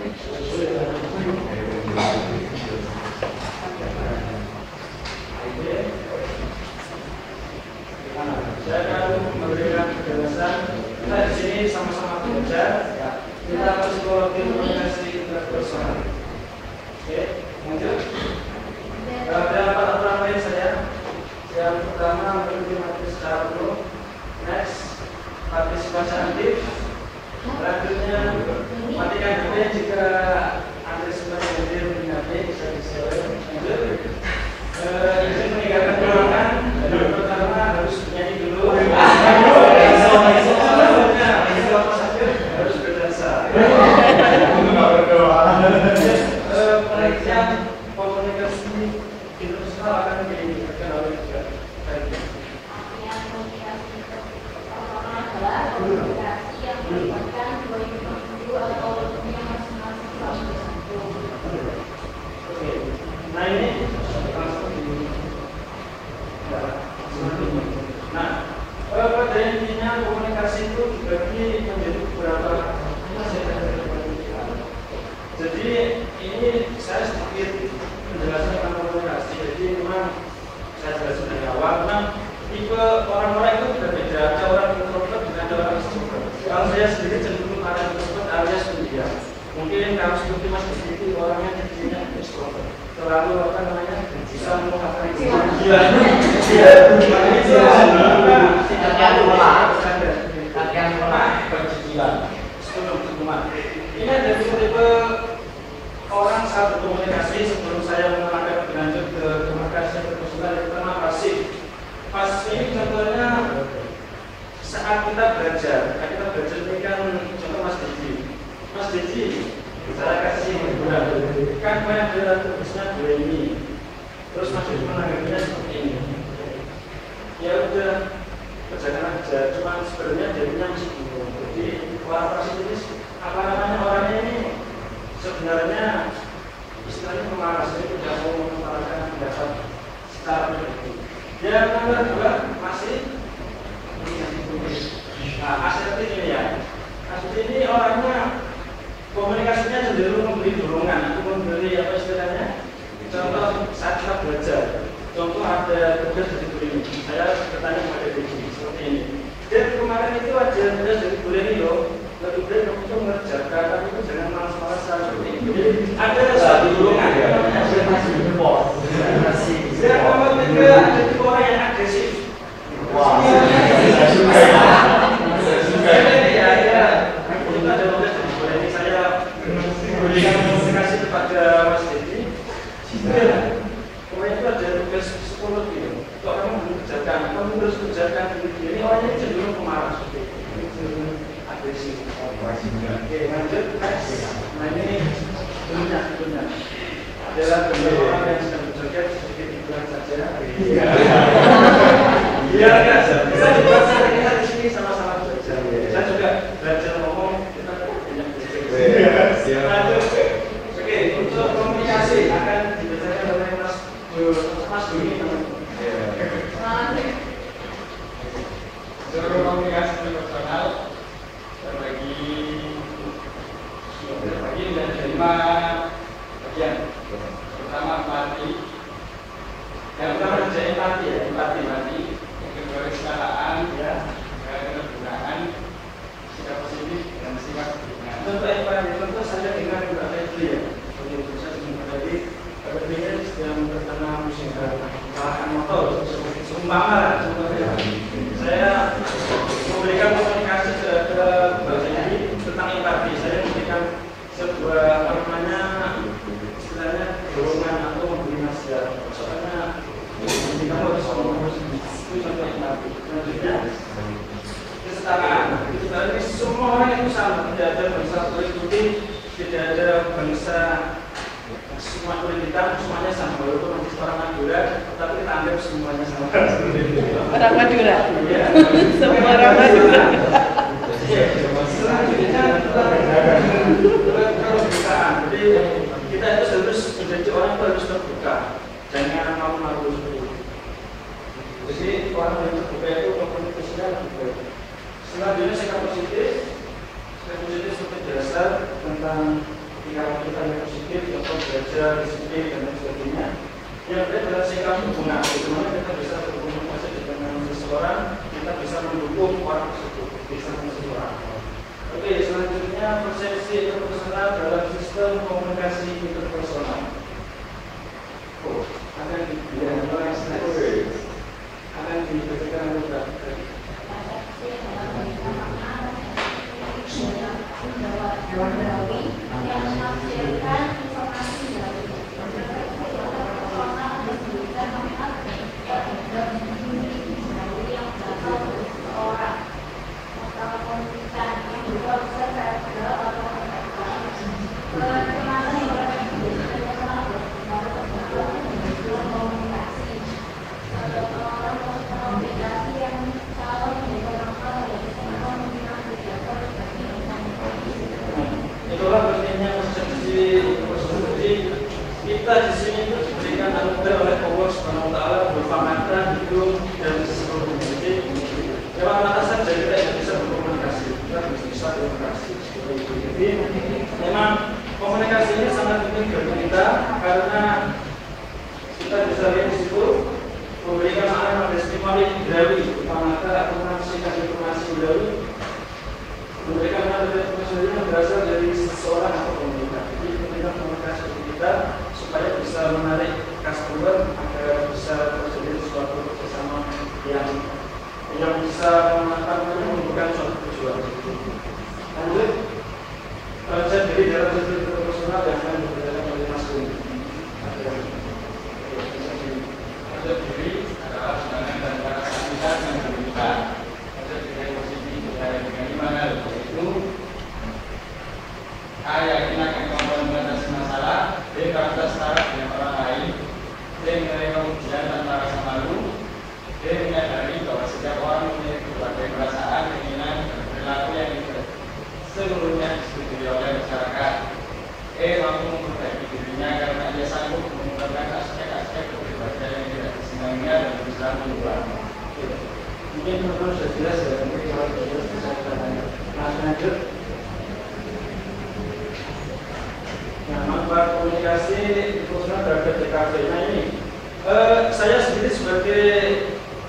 Saya akan memberikan penjelasan. Kita di sini sama-sama belajar tentang psikologi komunikasi interpersonal. Oke, lanjut. Ada 4 aturan main saya. Yang pertama, mengikuti materi secara penuh. Next, partisipasi aktif. Selanjutnya, matikan HP jika Anda sempat hadir di HP bisa di-share. Lanjut. Izin meninggalkan ruangan. Yang pertama harus bernyanyi dulu. Harus berdasar. Penelitian komunikasi interpersonal akan diberikan oleh juga. Komunikasi yang melibatkan dua individu atau lebihnya masing-masing saling bersatu. Oke, nah ini langsung di. Nah, pada intinya komunikasi itu dibagi menjadi beberapa. Jadi ini saya sedikit menjelaskan tentang komunikasi. Jadi memang saya jelaskan dari awal. Memang tipe orang-orang itu berbeda. Ada orang introvert dengan ada orang extrovert. Kalau saya sendiri cenderung arah introvert alias pendiam. Mungkin kalau seperti Mas Didi orangnya jadinya extrovert. Terlalu apa namanya bisa mengungkapkan itu. Iya. Ini ada tipe orang saat berkomunikasi. Sebelum saya menerangkan lebih lanjut ke komunikasi interpersonal, yang pertama pasif. Pasif ini contohnya saat kita belajar ini kan contoh Mas Didi. Mas Didi, saya kasih hiburan. Kan banyak dari tulisnya dua ini. Terus Mas Didi menanggapinya seperti ini. Ya udah, kerjakan aja. Cuma sebenarnya jadinya masih bingung. Jadi orang pasif ini apa namanya orangnya ini sebenarnya istilahnya pemalas, jadi tidak mau mengutarakan pendapat secara pribadi. Yang nomor 2 masih asertif ini ya. Asertif ini orangnya komunikasinya cenderung memberi dorongan atau memberi apa istilahnya. Contoh saat kita belajar, contoh ada tugas dari guru ini, saya bertanya kepada Didi seperti ini. Dan kemarin itu ada tugas dari guru ini loh. Lebih baik kamu itu mengerjakan, tapi itu jangan malas-malasan seperti itu. Jadi ada satu dorongan ya. Dan nomor 3 ada tipe orang yang agresif. Wah, saya suka ya. Ya. Itu ada tugas dari guru ini. Saya berikan komunikasi kepada Mas Didi. Pokoknya itu ada tugas psikologi. Kalau kamu belum kerjakan, kamu harus kerjakan ini. Orangnya cenderung pemalas seperti itu. Agresif. Oke, lanjut next. Nah ini bentuknya adalah bentuk orang yang sedang berjoget, sedikit hiburan saja. Iya kan? Kita juga kita di sini sama-sama belajar. Saya juga belajar ngomong, kita banyak belajar. Lanjut. Oke, untuk komunikasi akan dibacakan oleh Mas Duni. Seluruh komunikasi interpersonal terbagi menjadi 5 bagian. Pertama empati. Yang pertama adalah empati ya, empati. Yang kedua kesetaraan, Ya. kegunaan, sikap positif dan sikap dukungan. Contoh empati, contoh saya dengar juga itu ya. Untuk saya tadi kepentingan sedang bertanam usaha motor, seumpama lah contohnya. Saya memberikan komunikasi ke Bapak Didi tentang empati. Saya memberikan sebuah apa namanya istilahnya dorongan atau memberi nasihat. Soalnya kamu harus itu contoh empati. Selanjutnya kesetaraan. Kesetaraan ini semua orang itu sama. Tidak ada bangsa kulit putih, tidak ada bangsa semua kulit hitam, semuanya sama. Walaupun nanti orang Madura, tapi kita anggap semuanya sama. Orang Madura. Ya. Semua orang Madura. Selanjutnya keterbukaan. Jadi kita itu harus menjadi orang itu harus terbuka, jangan malu-malu seperti itu. Jadi orang yang terbuka itu komunikasinya lebih baik. Selanjutnya sikap positif seperti dasar tentang 3 kalau kita yang positif, atau belajar disiplin dan lain sebagainya. Yang kedua adalah sikap hubungan. Bagaimana kita bisa berkomunikasi dengan seseorang, kita bisa mendukung orang tersebut, bisa seseorang. Oke, selanjutnya persepsi interpersonal dalam sistem komunikasi interpersonal. Akan diberikan juga. Yang menafsirkan informasi dari personal disebutkan yang berasal dari seseorang atau komunitas yang juga bisa adalah pertemanan yang komunikasi komunikasi yang kalau itulah pentingnya persepsi persepsi kita di sini diberikan anugerah oleh Allah Subhanahu Wa Taala berupa mata, hidung dan seluruh jadi lewat mata saja kita tidak bisa berkomunikasi, kita harus bisa berkomunikasi. Jadi memang komunikasi ini sangat penting bagi kita karena kita bisa lihat di situ memberikan makna testimoni indrawi berupa mata atau menyampaikan informasi indrawi. Memberikan materi yang berasal dari seseorang atau komunitas. Jadi pentingnya komunikasi kita supaya bisa menarik customer agar bisa terjadi suatu bersama yang bisa menunjukkan suatu tujuan. Lanjut, saya beri dalam sistem interpersonal yang akan diberitakan oleh Mas Gun. Ada diri adalah sebenarnya dan para aktivitas yang berbeda. Ada diri positif dengan gimana? A. Yakinkan kemampuan mengatasi masalah. B. Merasa setara dengan orang lain. D. Menerima ujian tanpa rasa malu. D. Menyadari bahwa setiap orang memiliki berbagai perasaan, keinginan, dan perilaku yang seluruhnya disetujui oleh masyarakat. E. Mampu memperbaiki dirinya karena dia sanggup mengungkapkan aspek-aspek kepribadian yang tidak disenanginya dan bisa mengubah. Mungkin teman-teman sudah jelas ya, mungkin kalau jelas bisa kita tanya. Lanjut. Nah, manfaat komunikasi interpersonal terhadap DKV. Nah ini, saya sendiri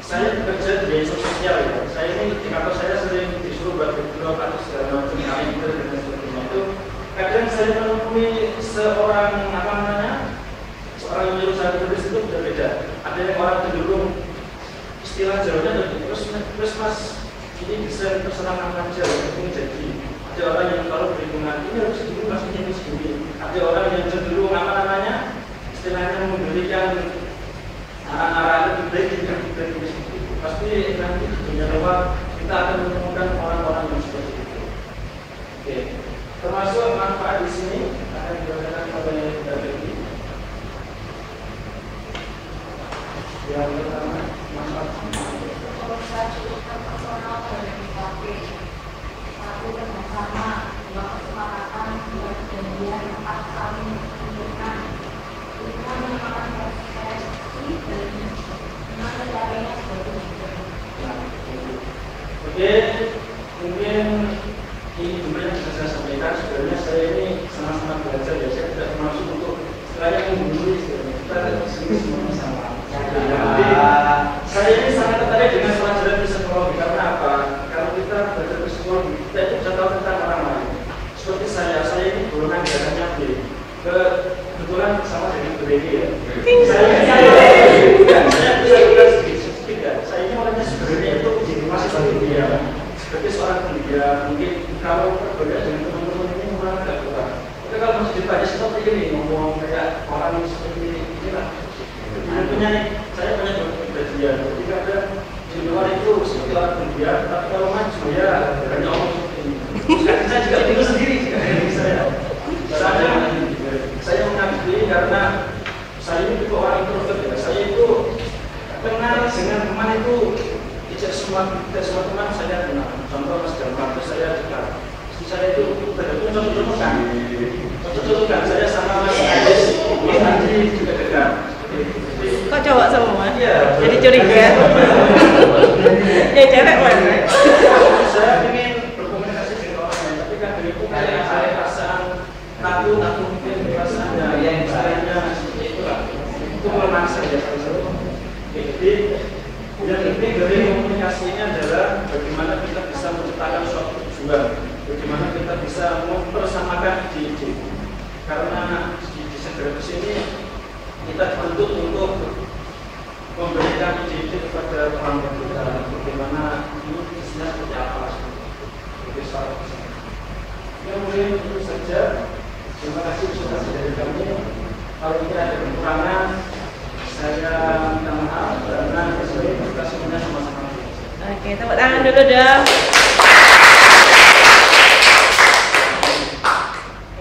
saya bekerja di sosial ya. Saya ini di kantor saya sering disuruh buat blog atau segala macam kalender dan sebagainya itu. Kadang saya menemui seorang seorang yang menyuruh saya tulis itu berbeda. Ada yang orang cenderung istilah jauhnya terus mas ini bisa terserah aja ini jadi ada orang yang kalau berhubungan ini harus segini maksudnya ini segini ada orang yang cenderung istilahnya memberikan arah-arah lebih baik jika kita pasti nanti di dunia luar kita akan menemukan orang-orang yang seperti itu. Oke, termasuk manfaat di sini akan diberikan oleh David. Yang pertama manfaat komunikasi interpersonal dari DKV. Satu, bersama, dua, kesepakatan, tiga, perjanjian, empat, saling menunjukkan, lima, merupakan persepsi, dan enam, caranya sebagai berikut. Oke, mungkin ini juga yang bisa saya sampaikan. Sebenarnya saya ini sama-sama belajar ya. Saya tidak termasuk untuk istilahnya menggurui. Kita di sini semuanya sama. Jadi saya ini sangat tertarik dengan pelajaran psikologi karena apa? Kalau kita belajar psikologi, kita itu bisa tahu tentang orang lain. Seperti saya ini golongan darahnya B. Kebetulan sama dengan BD ya. Saya bisa sedikit ya. Saya ini orangnya sebenarnya itu masih pendiam. Seperti seorang pendiam, mungkin kalau berbeda dengan teman-teman ini orang agak kurang. Tapi kalau masih ditanya seperti ini ngomong kayak orang seperti ini lah. Tentunya saya banyak berkepribadian. Jadi kadang di luar itu seperti orang pendiam, tapi kalau maju ya hanya omong seperti ini. Saya juga bingung sendiri dari saya. Saya mengakui karena saya ini juga orang introvert ya. Saya itu kenal dengan teman itu tidak semua teman saya kenal. Contoh Mas Gampang itu saya dekat. Saya itu tergantung contoh-contohkan. Saya sama Mas Anies, Mas Andi juga dekat. Kok cowok semua? Iya. Jadi curiga. Ya cewek mana? Saya ingin berkomunikasi dengan orang lain, tapi kan dari itu kayak ada perasaan tahu mungkin bahasanya yang istilahnya seperti itulah. Itu melemah saja salah satu. Jadi yang penting dari komunikasi ini adalah bagaimana kita bisa menciptakan suatu tujuan, bagaimana kita bisa mempersamakan ide-ide. Karena di desain grafis ini kita dituntut untuk memberikan ide-ide kepada pelanggan kita, bagaimana ini bisnisnya seperti apa. Jadi soal ya mungkin itu saja. Terima kasih sudah dari kami. Kalau tidak ada kekurangan, saya minta maaf karena kita semuanya sama-sama. Oke, tepuk tangan dulu dong.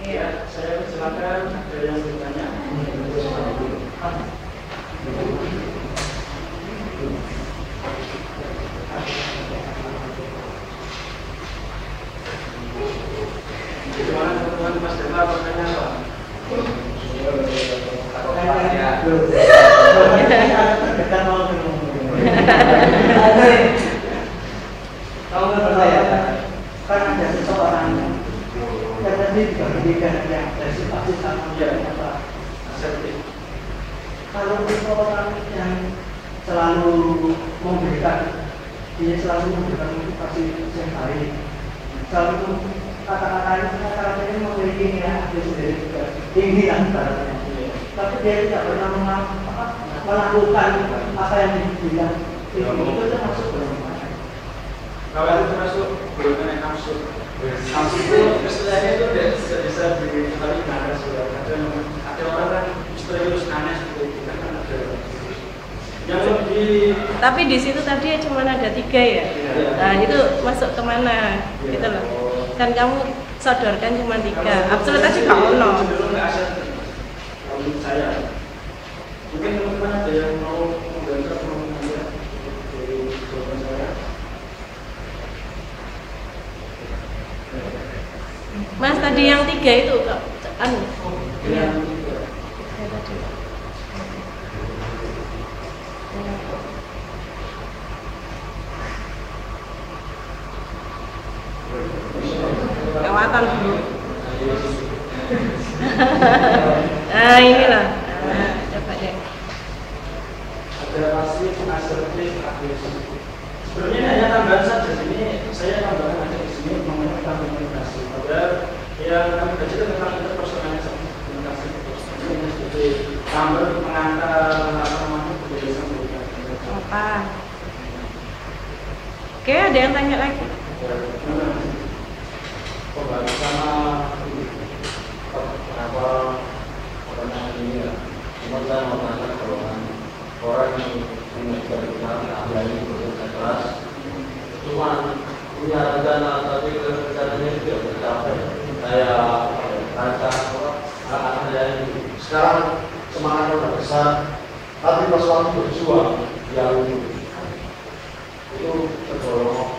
Ya, saya silakan ada yang bertanya. Gimana teman-teman Mas Dema pertanyaan apa? Kalau menurut saya kan ada seseorang yang tadi juga pendidikan yang dari pasti sama apa. Kalau seseorang yang selalu memberikan, dia selalu memberikan motivasi yang baik, selalu kata-kata ini memiliki niat sendiri juga tinggi kan baratnya. Tapi dia tidak pernah melakukan apa yang dibilang itu termasuk belum. Kalau itu termasuk golongan yang nafsu. Nafsu itu istilahnya itu tidak bisa dikalikan. Ada orang kan misterius aneh seperti itu kan ada. Yang lebih. Tapi di situ tadi cuma ada 3 ya. Nah itu masuk kemana? Gitu loh. Kan kamu sodorkan cuma 3. Absolut tadi nggak ono. Menurut saya, mungkin teman-teman ada yang mau membantu atau mengambil dari jawaban saya. Mas tadi yang 3 itu anu. Iya. Kawatan dulu. Nah inilah. Coba deh. Ada pasif, asertif, agresif. Sebenarnya hanya tambahan saja. Sini saya tambahkan aja di sini mengenai komunikasi. Padahal yang kami baca tentang interpersonalnya komunikasi. Ini seperti tambah pengantar apa namanya kebiasaan komunikasi. Apa? Oke, ada yang tanya lagi. Sama kenapa pertanyaan ini ya? Cuma saya mau tanya kalau orang yang berkenaan ahli bekerja keras, cuma punya rencana tapi rencananya tidak tercapai. Saya rasa ada yang sekarang semangatnya udah besar, tapi pas waktu berjuang yang itu tergolong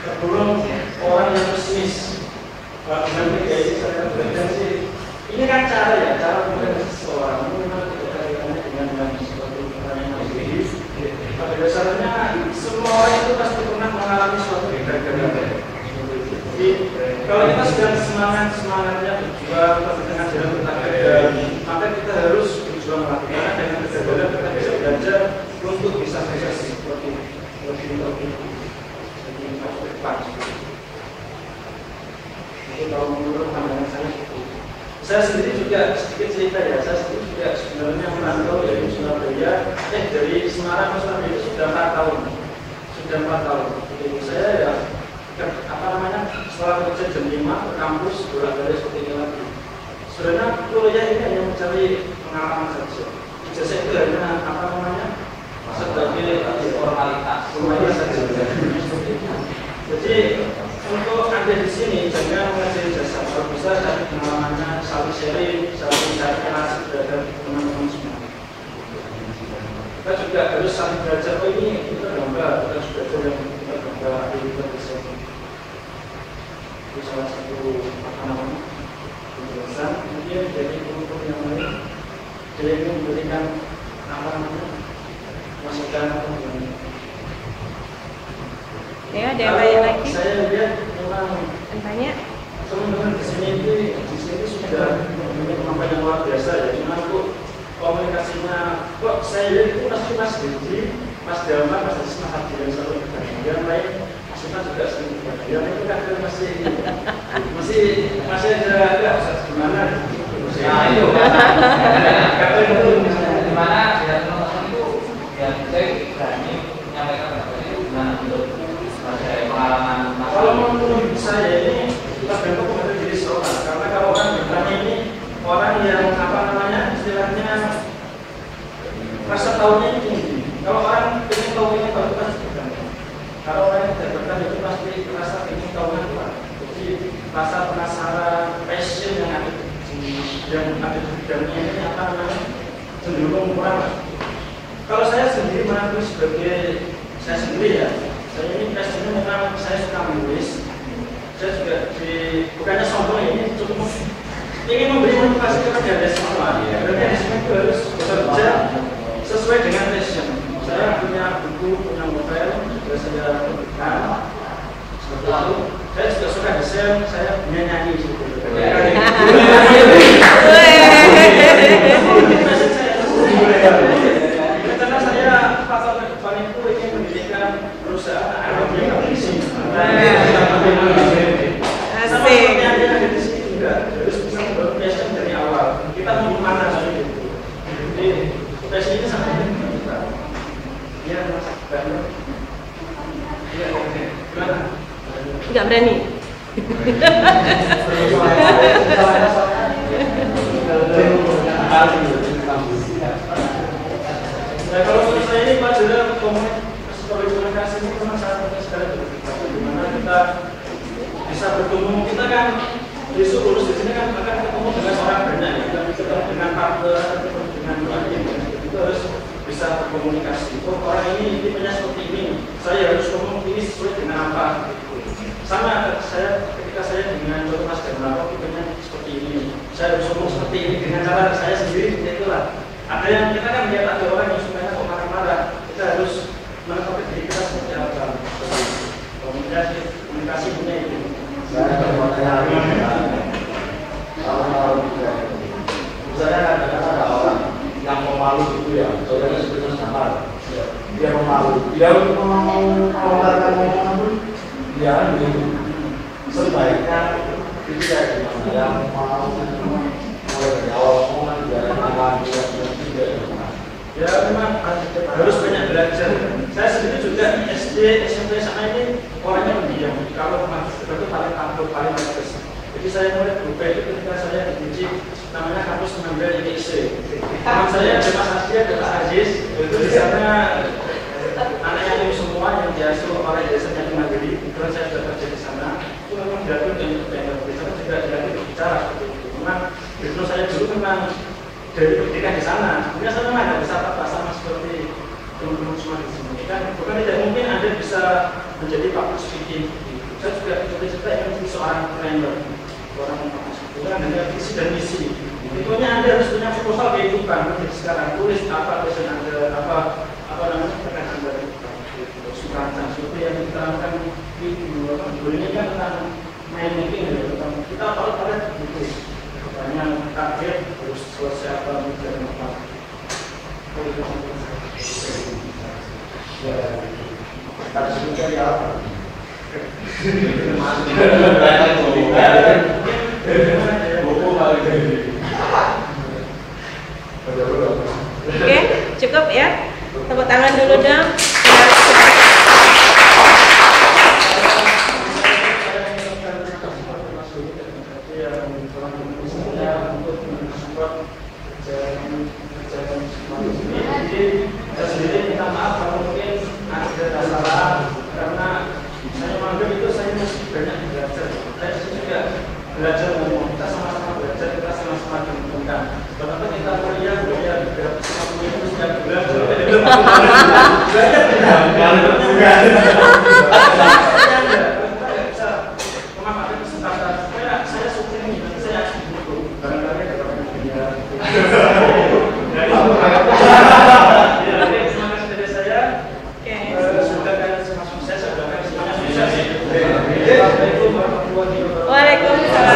sebelum orang yang pesimis nanti kayak saya belajar sih ini kan cara ya cara membuat seseorang memang tidak kaitannya dengan suatu pertanyaan yang pada dasarnya semua orang itu pasti pernah mengalami suatu kegagalan. Jadi kalau kita sedang semangatnya berjuang dengan jalan bertahan, maka kita harus berjuang lagi karena dengan kegagalan kita bisa belajar untuk bisa sukses seperti itu. Itu kalau menurut pandangan saya sendiri juga sedikit cerita ya. Saya sendiri juga sebenarnya merantau dari Surabaya, dari Semarang ke Surabaya itu sudah 4 tahun. Jadi saya ya setelah kerja jam 5 ke kampus bolak-balik seperti ini lagi. Sebenarnya kuliah ini hanya mencari pengalaman saja. Ijazah itu hanya sebagai formalitas saja. Jadi untuk Anda di sini jangan mengajar jasa, kalau bisa cari pengalamannya, saling sharing, saling cari relasi terhadap teman-teman semua. Kita juga harus saling belajar. Oh ini kita gambar, kita sudah belajar yang kita gambar, kita bisa. Itu salah satu penjelasan. Kemudian dari guru yang lain, dia ingin memberikan masukan atau bagaimana. Ya, ada yang tanya lagi? Saya lihat memang tanya. teman-teman di sini sudah punya kemampuan yang luar biasa ya. Cuma kok komunikasinya kok saya lihat itu pasti Mas Didi, Mas Delman, Mas Didi, Mas Hadi yang selalu yang lain Mas juga sering yang itu kan masih ada gimana? Nah itu kata itu gimana ya teman-teman itu yang saya berani menyampaikan pendapat itu gimana untuk pengalaman. Kalau menurut saya ini kita bentuk pada diri seorang, karena kalau orang bertanya ini orang yang apa namanya istilahnya rasa tahunya ini tinggi. Kalau orang ingin tahu ini baru kan bertanya. Kalau orang yang tidak bertanya itu pasti rasa ingin tahunya kurang. Jadi rasa penasaran, passion yang ada di bidangnya ini apa namanya cenderung kurang. Kalau saya sendiri mengaku sebagai saya sendiri ya. Saya ini passionnya memang saya suka menulis. Saya juga bukannya sombong ini cukup ingin memberi motivasi kepada Anda semua. Berarti di sini itu harus bekerja sesuai dengan passion. Saya punya buku, punya novel, sudah saya terbitkan. Seperti itu. Saya juga suka desain, saya punya nyanyi juga. Karena saya pasal ke depan itu ingin mendirikan perusahaan Arab yang ada di sini. Sama seperti yang ada di sini juga harus bisa membangun passion dari awal. Kita mau kemana soalnya itu. Jadi passion ini sangat penting kita. Ya Mas, iya oke. Gimana? Nggak berani. Nah, kalau menurut saya ini pelajaran komunikasi ini memang sangat penting sekali di mana kita bisa bertemu. Kita kan besok lulus di sini kan akan ketemu dengan orang banyak ya, kita ketemu dengan partner, ketemu dengan tim, itu harus bisa berkomunikasi. Oh, orang ini tipenya seperti ini, saya harus ngomong ini sesuai dengan apa? Sama saya ketika saya dengan Dr. Mas Darmawan tipenya seperti ini, saya harus ngomong seperti ini dengan cara saya sendiri. Itulah. Ada yang kita kan lihat ada orang yang sukanya kok marah-marah, kita harus menetapkan diri kita seperti apa. Komunikasi punya itu. Saya bertanya kalau misalnya kadang-kadang ada orang yang pemalu itu ya, saudara sebenarnya samar, dia pemalu, dia melontarkan omongan pun dia sebaiknya itu kayak gimana yang mau mulai dari awal omongan dia ya memang harus banyak belajar. Saya sendiri juga SD, SMP sama ini orangnya pendiam. Kalau masuk itu paling takut, paling bagus. Jadi saya mulai berubah itu ketika saya dididik namanya kampus mengambil ITC. Teman saya ada Mas Asya, ada Pak Aziz. Itu di sana anaknya itu semua yang diasuh oleh desanya di Mandiri. Kebetulan saya sudah kerja di sana. Itu memang diatur dan di sana juga diatur berbicara seperti itu. Memang itu saya dulu memang dari pendidikan di sana, kemudian saya memang ada bisa apa sama seperti teman-teman semua di sini. Kan bukan tidak mungkin Anda bisa menjadi public speaking. Saya juga cerita yang menjadi seorang trainer, orang bukan hanya visi dan misi. Tentunya Anda harus punya proposal kehidupan. Jadi sekarang tulis apa passion Anda, apa namanya akan Anda suka seperti yang diterangkan di video ini kan tentang main making, tentang kita paling gitu. Banyak target harus selesai apa dan apa. ya harus mencari apa? Oke, cukup ya. Tepuk tangan dulu dong. Saya sendiri minta maaf kalau mungkin ada salah karena saya menganggap itu saya masih banyak belajar. Saya juga belajar ngomong, kita sama-sama belajar, kita sama-sama diuntungkan. Bahkan kita kuliah juga sama kuliah itu sudah belajar. Belajar tidak bisa memanfaatkan kesempatan. Saya suka ini, saya butuh barang-barang yang dapat dunia. Waalaikumsalam.